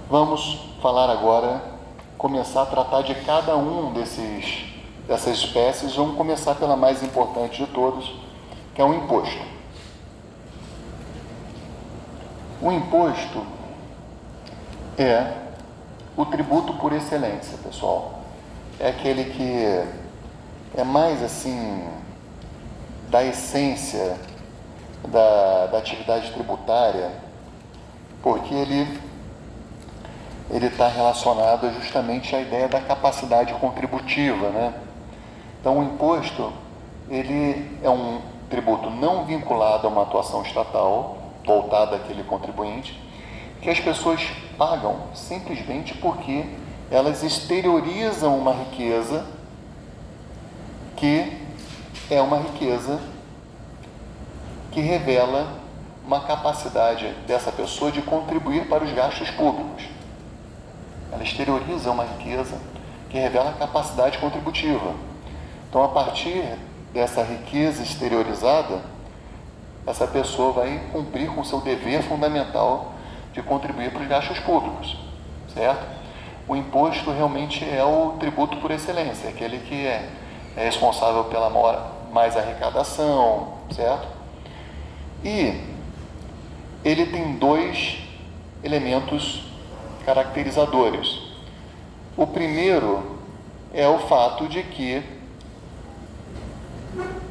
Vamos falar agora, começar a tratar de cada um dessas espécies. Vamos começar pela mais importante de todas, que é o imposto. O imposto é o tributo por excelência, pessoal. É aquele que é mais assim da essência da atividade tributária, porque ele está relacionado justamente à ideia da capacidade contributiva, né? Então, o imposto, ele é um tributo não vinculado a uma atuação estatal, voltada àquele contribuinte, que as pessoas pagam simplesmente porque elas exteriorizam uma riqueza que é uma riqueza que revela uma capacidade dessa pessoa de contribuir para os gastos públicos. Ela exterioriza uma riqueza que revela a capacidade contributiva. Então, a partir dessa riqueza exteriorizada, essa pessoa vai cumprir com o seu dever fundamental de contribuir para os gastos públicos, certo? O imposto realmente é o tributo por excelência, aquele que é responsável pela mais arrecadação, certo? E ele tem dois elementos caracterizadores. O primeiro é o fato de que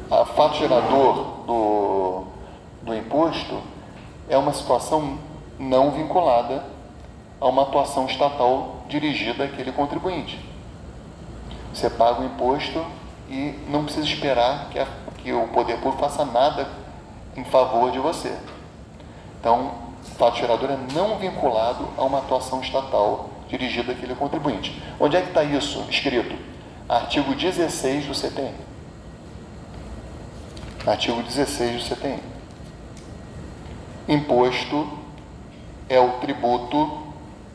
o fato gerador do imposto é uma situação não vinculada a uma atuação estatal dirigida àquele contribuinte. Você paga o imposto e não precisa esperar que o poder público faça nada em favor de você. Então, o fato gerador é não vinculado a uma atuação estatal dirigida àquele contribuinte. Onde é que está isso escrito? Artigo 16 do CTN. Artigo 16 do CTN. Imposto é o tributo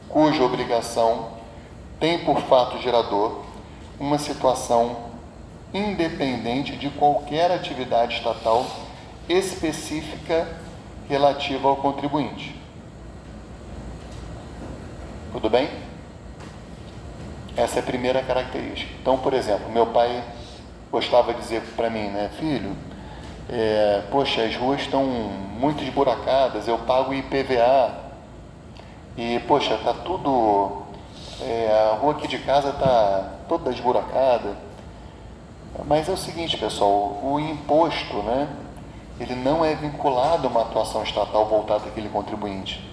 cuja obrigação tem por fato gerador uma situação independente de qualquer atividade estatal específica relativa ao contribuinte. Tudo bem? Essa é a primeira característica. Então, por exemplo, meu pai gostava de dizer para mim, né, filho, poxa, as ruas estão muito esburacadas, eu pago IPVA e, poxa, está tudo, a rua aqui de casa está toda esburacada. Mas é o seguinte, pessoal, o imposto, né, ele não é vinculado a uma atuação estatal voltada àquele contribuinte.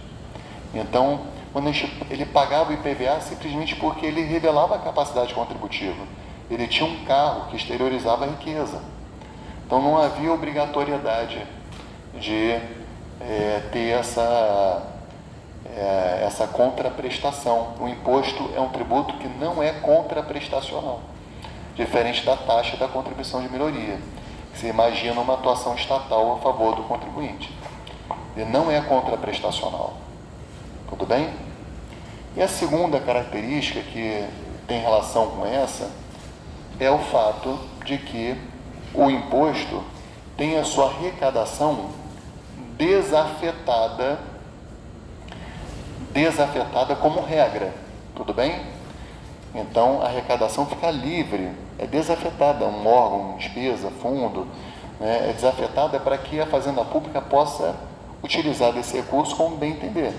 Então, quando ele pagava o IPVA simplesmente porque ele revelava a capacidade contributiva. Ele tinha um carro que exteriorizava a riqueza. Então, não havia obrigatoriedade de ter essa contraprestação. O imposto é um tributo que não é contraprestacional, diferente da taxa da contribuição de melhoria. Você imagina uma atuação estatal a favor do contribuinte. Ele não é contraprestacional. Tudo bem? E a segunda característica que tem relação com essa é o fato de que o imposto tem a sua arrecadação desafetada como regra. Tudo bem? Então, a arrecadação fica livre, é desafetada, um órgão, despesa, fundo, né, é desafetada para que a Fazenda Pública possa utilizar desse recurso como bem entender.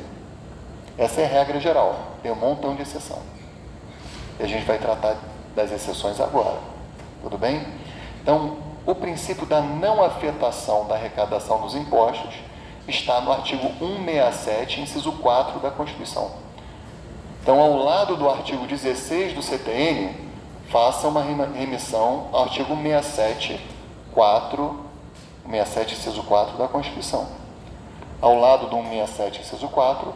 Essa é a regra geral, tem um montão de exceção. E a gente vai tratar das exceções agora, tudo bem? Então, o princípio da não afetação da arrecadação dos impostos está no artigo 167, inciso 4 da Constituição. Então, ao lado do artigo 16 do CTN, faça uma remissão ao artigo 67, inciso 4 da Constituição. Ao lado do 167, inciso 4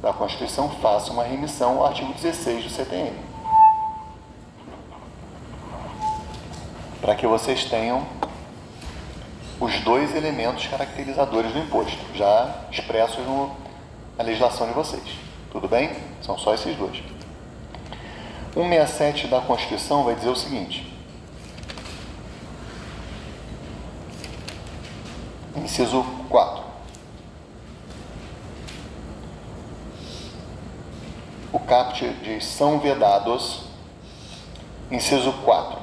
da Constituição, faça uma remissão ao artigo 16 do CTN. Para que vocês tenham os dois elementos caracterizadores do imposto, já expressos na legislação de vocês. Tudo bem? São só esses dois. 167 da Constituição vai dizer o seguinte: inciso 4. o caput diz: são vedados, inciso 4,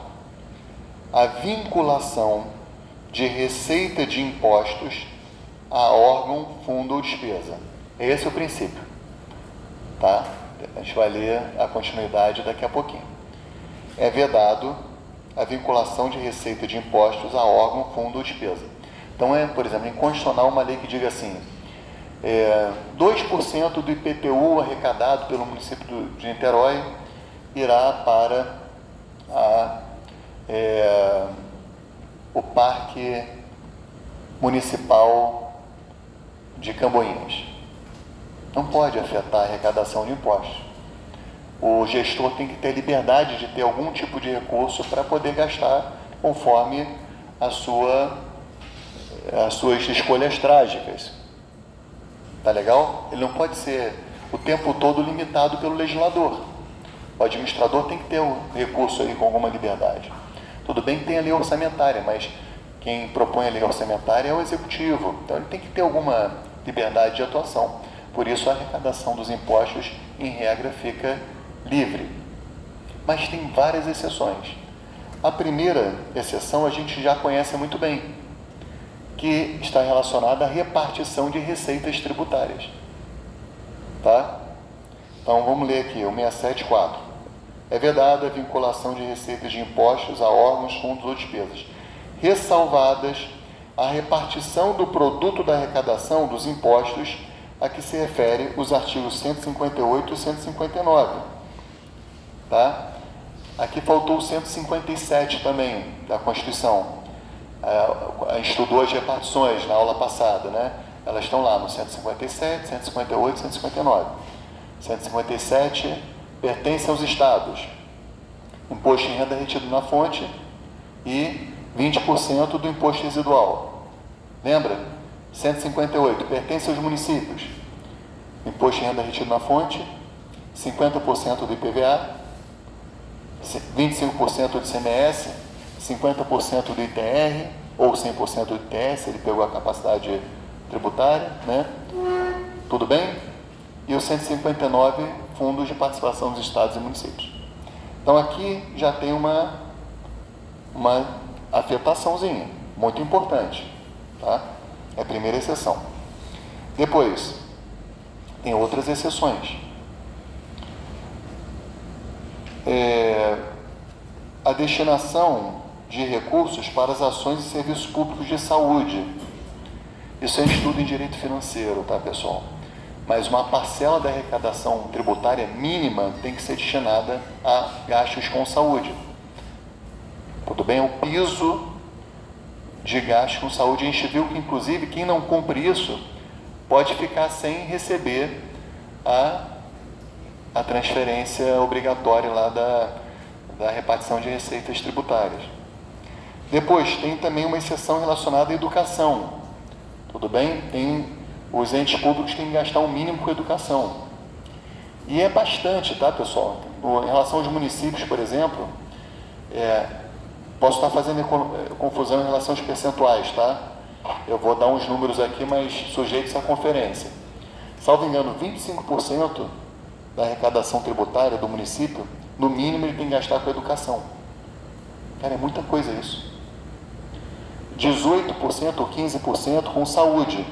a vinculação de receita de impostos a órgão, fundo ou despesa. Esse é o princípio, tá? A gente vai ler a continuidade daqui a pouquinho. É vedado a vinculação de receita de impostos a órgão, fundo ou despesa. Então, por exemplo, inconstitucional uma lei que diga assim, 2% do IPTU arrecadado pelo município de Niterói irá para o Parque Municipal de Camboinhas. Não pode afetar a arrecadação de impostos. O gestor tem que ter liberdade de ter algum tipo de recurso para poder gastar conforme as suas escolhas trágicas. Tá legal? Ele não pode ser o tempo todo limitado pelo legislador. O administrador tem que ter o recurso aí com alguma liberdade. Tudo bem que tem a lei orçamentária, mas quem propõe a lei orçamentária é o executivo. Então ele tem que ter alguma liberdade de atuação. Por isso a arrecadação dos impostos, em regra, fica livre. Mas tem várias exceções. A primeira exceção a gente já conhece muito bem, que está relacionada à repartição de receitas tributárias. Tá? Então vamos ler aqui, o 674. É vedada a vinculação de receitas de impostos a órgãos, fundos ou despesas, ressalvadas a repartição do produto da arrecadação dos impostos a que se refere os artigos 158 e 159. Tá? Aqui faltou o 157 também, da Constituição. A gente estudou as repartições na aula passada, né? Elas estão lá no 157, 158 e 159. 157 pertence aos estados. Imposto em renda retido na fonte e 20% do imposto residual. Lembra? 158 pertence aos municípios. Imposto em renda retido na fonte, 50% do IPVA, 25% do ICMS, 50% do ITR, ou 100% do ITR, se ele pegou a capacidade tributária, né? Tudo bem? E os 159 fundos de participação dos estados e municípios. Então aqui já tem uma afetaçãozinha, muito importante, tá? É a primeira exceção. Depois, tem outras exceções. A destinação de recursos para as ações e serviços públicos de saúde. Isso é estudo em direito financeiro, tá, pessoal? Mas uma parcela da arrecadação tributária mínima tem que ser destinada a gastos com saúde. Tudo bem? O piso de gastos com saúde. A gente viu que, inclusive, quem não cumpre isso pode ficar sem receber a transferência obrigatória lá da repartição de receitas tributárias. Depois, tem também uma exceção relacionada à educação. Tudo bem? Os entes públicos têm que gastar um mínimo com educação. E é bastante, tá, pessoal? Em relação aos municípios, por exemplo, posso estar fazendo confusão em relação aos percentuais, tá? Eu vou dar uns números aqui, mas sujeitos à conferência. Salvo engano, 25% da arrecadação tributária do município, no mínimo ele tem que gastar com educação. Cara, é muita coisa isso. 18% ou 15% com saúde.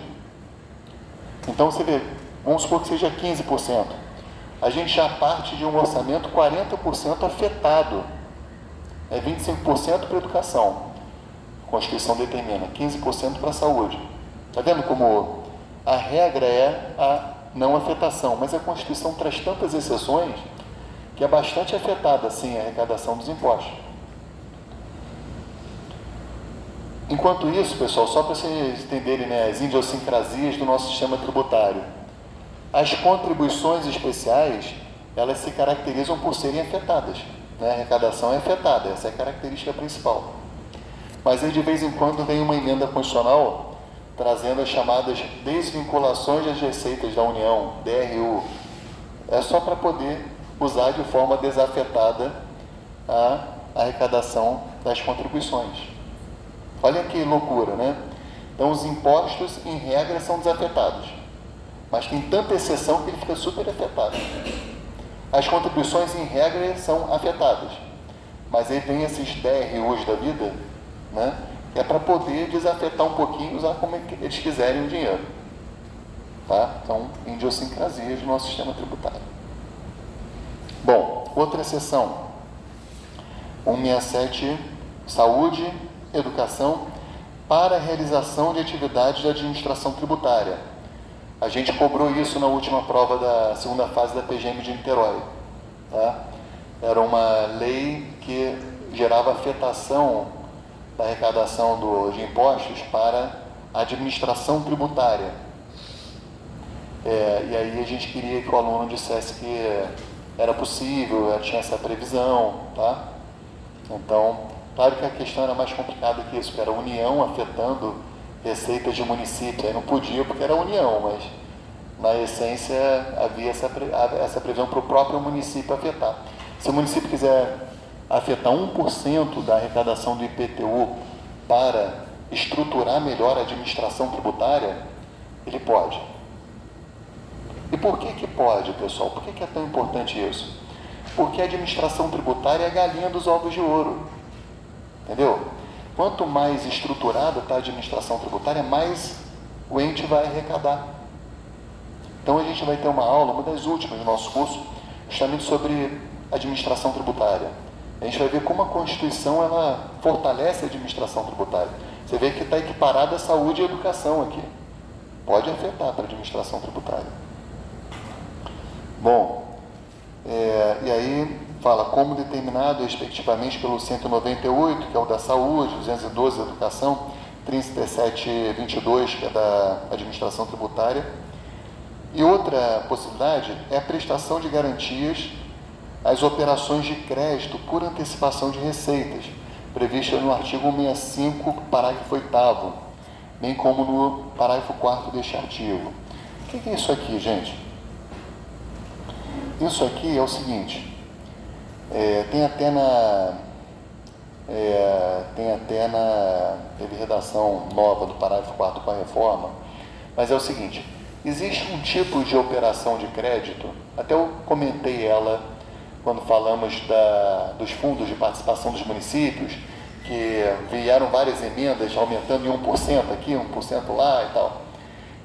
Então você vê, vamos supor que seja 15%. A gente já parte de um orçamento 40% afetado. É 25% para a educação. A Constituição determina 15% para a saúde. Está vendo como a regra é a não afetação, mas a Constituição traz tantas exceções que é bastante afetada, sim, a arrecadação dos impostos. Enquanto isso, pessoal, só para vocês entenderem, né, as idiosincrasias do nosso sistema tributário, as contribuições especiais, elas se caracterizam por serem afetadas, né? A arrecadação é afetada, essa é a característica principal. Mas aí, de vez em quando, vem uma emenda constitucional trazendo as chamadas desvinculações das receitas da União, DRU. É só para poder usar de forma desafetada a arrecadação das contribuições. Olha que loucura, né? Então, os impostos, em regra, são desafetados. Mas tem tanta exceção que ele fica super afetado. as contribuições, em regra, são afetadas. Mas aí vem esses DRUs da vida, né? Que é para poder desafetar um pouquinho, usar como eles quiserem o dinheiro. Tá? Então, idiosincrasias do nosso sistema tributário. Bom, outra seção. 167, saúde, educação, para a realização de atividades de administração tributária. A gente cobrou isso na última prova da segunda fase da PGM de Niterói. Tá? Era uma lei que gerava afetação da arrecadação de impostos para a administração tributária. E aí a gente queria que o aluno dissesse que era possível, tinha essa previsão, tá? Então, claro que a questão era mais complicada que isso, que era a União afetando receitas de município. Aí não podia porque era a União, mas na essência havia essa previsão para o próprio município afetar. Se o município quiser afetar 1% da arrecadação do IPTU para estruturar melhor a administração tributária, ele pode. E por que pode, pessoal? Por que é tão importante isso? Porque a administração tributária é a galinha dos ovos de ouro. Entendeu? Quanto mais estruturada está a administração tributária, mais o ente vai arrecadar. Então a gente vai ter uma aula, uma das últimas do nosso curso, justamente sobre administração tributária. A gente vai ver como a Constituição ela fortalece a administração tributária. Você vê que está equiparada a saúde e a educação aqui. Pode afetar para a administração tributária. Bom, e aí fala como determinado respectivamente pelo 198, que é o da saúde, 212 da educação, 3722, que é da administração tributária. E outra possibilidade é a prestação de garantias às operações de crédito por antecipação de receitas, prevista no artigo 165, parágrafo 8º, bem como no parágrafo 4º deste artigo. O que é isso aqui, gente? Isso aqui é o seguinte, teve redação nova do parágrafo 4º com a reforma, mas é o seguinte, existe um tipo de operação de crédito, até eu comentei ela quando falamos dos fundos de participação dos municípios, que vieram várias emendas aumentando em 1% aqui, 1% lá e tal.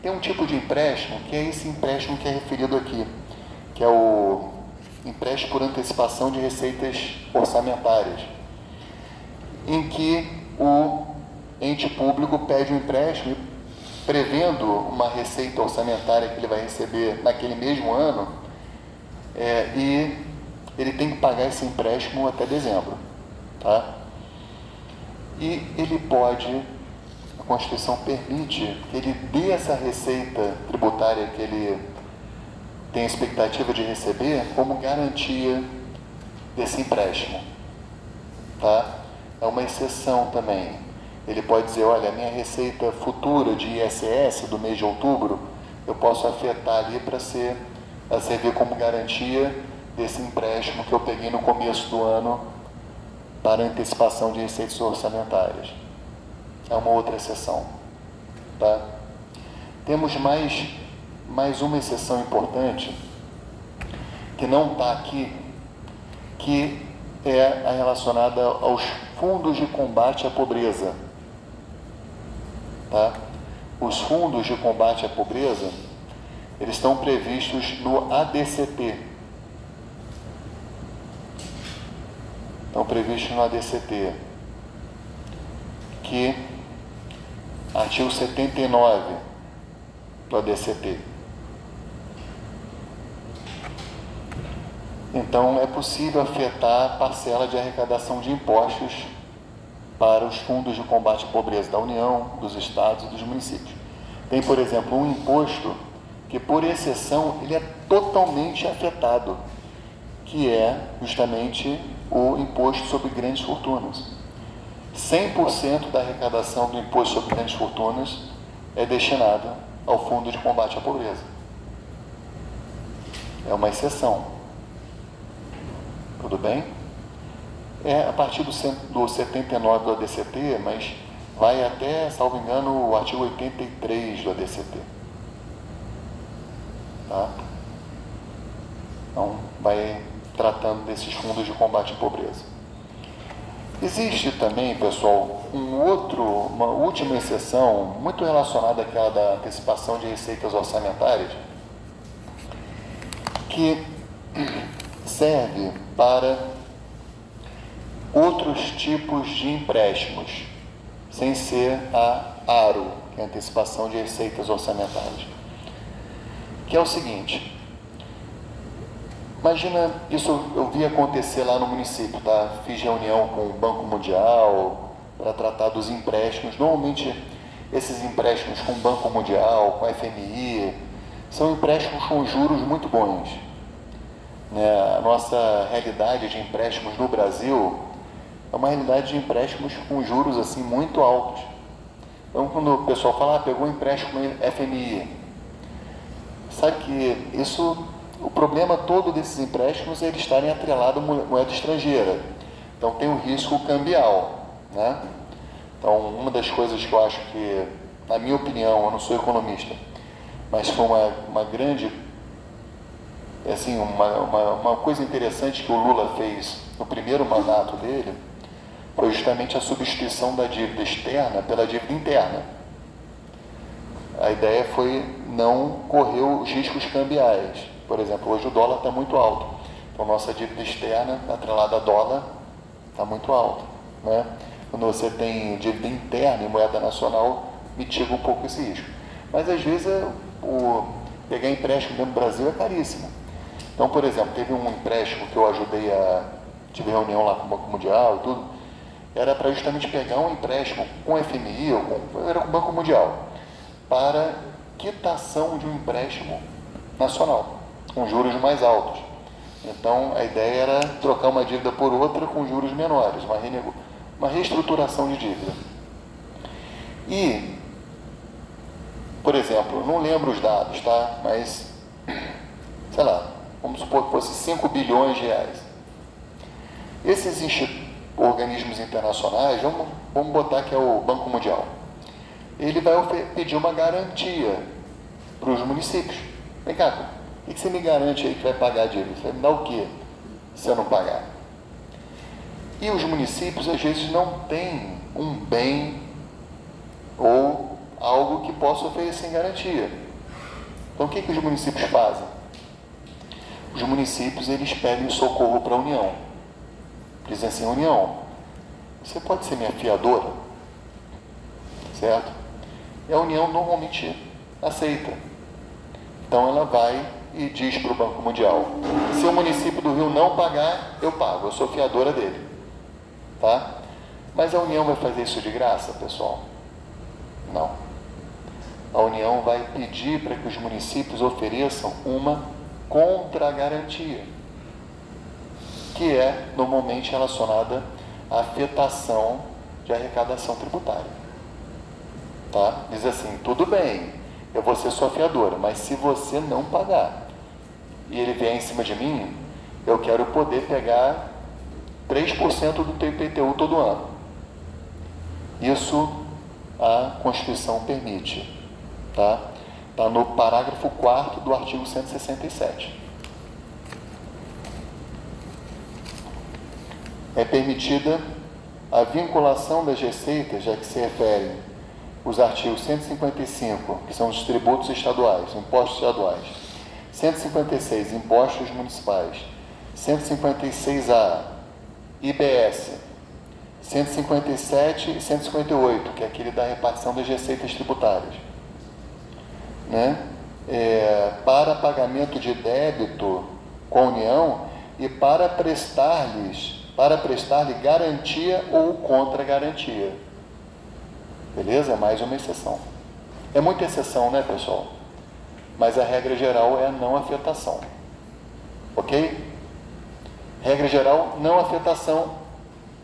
Tem um tipo de empréstimo, que é esse empréstimo que é referido aqui, que é o empréstimo por antecipação de receitas orçamentárias, em que o ente público pede um empréstimo prevendo uma receita orçamentária que ele vai receber naquele mesmo ano, e ele tem que pagar esse empréstimo até dezembro. Tá? E ele pode, a Constituição permite que ele dê essa receita tributária que ele tem a expectativa de receber como garantia desse empréstimo. Tá? É uma exceção também. Ele pode dizer, olha, a minha receita futura de ISS do mês de outubro, eu posso afetar ali para servir como garantia desse empréstimo que eu peguei no começo do ano para antecipação de receitas orçamentárias. É uma outra exceção. Tá? Temos mais uma exceção importante, que não está aqui, que é a relacionada aos fundos de combate à pobreza. Tá? Os fundos de combate à pobreza, eles estão previstos no ADCT. Estão previstos no ADCT, que artigo 79 do ADCT. Então, é possível afetar a parcela de arrecadação de impostos para os fundos de combate à pobreza da União, dos Estados e dos municípios. Tem, por exemplo, um imposto que, por exceção, ele é totalmente afetado, que é justamente o imposto sobre grandes fortunas. 100% da arrecadação do imposto sobre grandes fortunas é destinada ao Fundo de Combate à Pobreza. É uma exceção. Tudo bem? É a partir do 79 do ADCT, mas vai até, salvo engano, o artigo 83 do ADCT. Tá? Então, vai tratando desses fundos de combate à pobreza. Existe também, pessoal, uma última exceção, muito relacionada àquela da antecipação de receitas orçamentárias, que serve para outros tipos de empréstimos, sem ser a ARO, que é a antecipação de receitas orçamentárias. Que é o seguinte, imagina, isso eu vi acontecer lá no município, tá? Fiz reunião com o Banco Mundial para tratar dos empréstimos. Normalmente, esses empréstimos com o Banco Mundial, com a FMI, são empréstimos com juros muito bons. A nossa realidade de empréstimos no Brasil é uma realidade de empréstimos com juros assim muito altos. Então, quando o pessoal fala, pegou um empréstimo FMI, sabe que isso, o problema todo desses empréstimos é eles estarem atrelados à moeda estrangeira. Então, tem o risco cambial, né? Então, uma das coisas que eu acho que, na minha opinião, eu não sou economista, mas foi uma grande, assim, uma coisa interessante que o Lula fez no primeiro mandato dele, foi justamente a substituição da dívida externa pela dívida interna. A ideia foi não correr os riscos cambiais. Por exemplo, hoje o dólar está muito alto. Então, nossa dívida externa, atrelada a dólar, está muito alta, né? Quando você tem dívida interna em moeda nacional, mitiga um pouco esse risco. Mas, às vezes, pegar empréstimo dentro do Brasil é caríssimo. Então, por exemplo, teve um empréstimo que eu ajudei tive reunião lá com o Banco Mundial e tudo, era para justamente pegar um empréstimo com o FMI, era com o Banco Mundial, para quitação de um empréstimo nacional, com juros mais altos. Então, a ideia era trocar uma dívida por outra com juros menores, uma reestruturação de dívida. E, por exemplo, não lembro os dados, tá? Mas, sei lá, vamos supor que fosse 5 bilhões de reais. Esses organismos internacionais, vamos botar que é o Banco Mundial, ele vai pedir uma garantia para os municípios. Vem cá, o que você me garante aí que vai pagar a dívida? Você vai me dar o quê se eu não pagar? E os municípios, às vezes, não têm um bem ou algo que possa oferecer em garantia. Então, o que os municípios fazem? Os municípios, eles pedem socorro para a União. Dizem assim, União, você pode ser minha fiadora? Certo? E a União normalmente aceita. Então ela vai e diz para o Banco Mundial, se o município do Rio não pagar, eu pago, eu sou fiadora dele. Tá? Mas a União vai fazer isso de graça, pessoal? Não. A União vai pedir para que os municípios ofereçam uma contragarantia, que é normalmente relacionada à afetação de arrecadação tributária. Tá? Diz assim, tudo bem, eu vou ser sua fiadora, mas se você não pagar e ele vier em cima de mim, eu quero poder pegar 3% do teu IPTU todo ano. Isso a Constituição permite. Tá? Está no parágrafo 4º do artigo 167. É permitida a vinculação das receitas, já que se referem os artigos 155, que são os tributos estaduais, impostos estaduais, 156, impostos municipais, 156A, IBS, 157 e 158, que é aquele da repartição das receitas tributárias, né? Para pagamento de débito com a União e para prestar-lhe garantia ou contra-garantia. Beleza? É mais uma exceção. É muita exceção, né, pessoal? Mas a regra geral é a não afetação. Ok? Regra geral, não afetação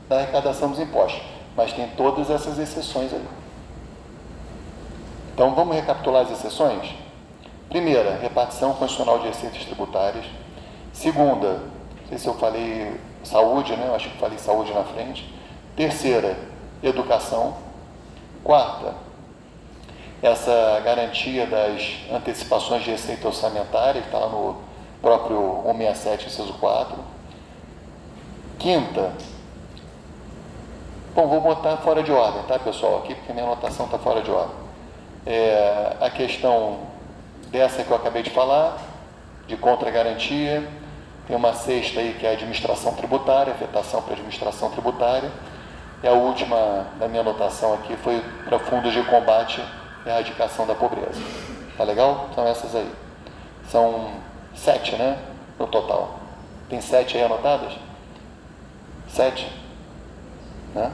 da arrecadação dos impostos. Mas tem todas essas exceções aí. Então, vamos recapitular as exceções? Primeira, repartição constitucional de receitas tributárias. Segunda, não sei se eu falei saúde, né? Eu acho que falei saúde na frente. Terceira, educação. Quarta, essa garantia das antecipações de receita orçamentária, que está lá próprio 167, inciso 4. Quinta, bom, vou botar fora de ordem, tá, pessoal, aqui, porque minha anotação está fora de ordem. A questão dessa que eu acabei de falar, de contra-garantia, tem uma sexta aí que é a administração tributária, afetação para a administração tributária, e a última da minha anotação aqui foi para fundos de combate e erradicação da pobreza. Tá legal? São essas aí. São 7, né? No total. Tem 7 aí anotadas? 7? Né?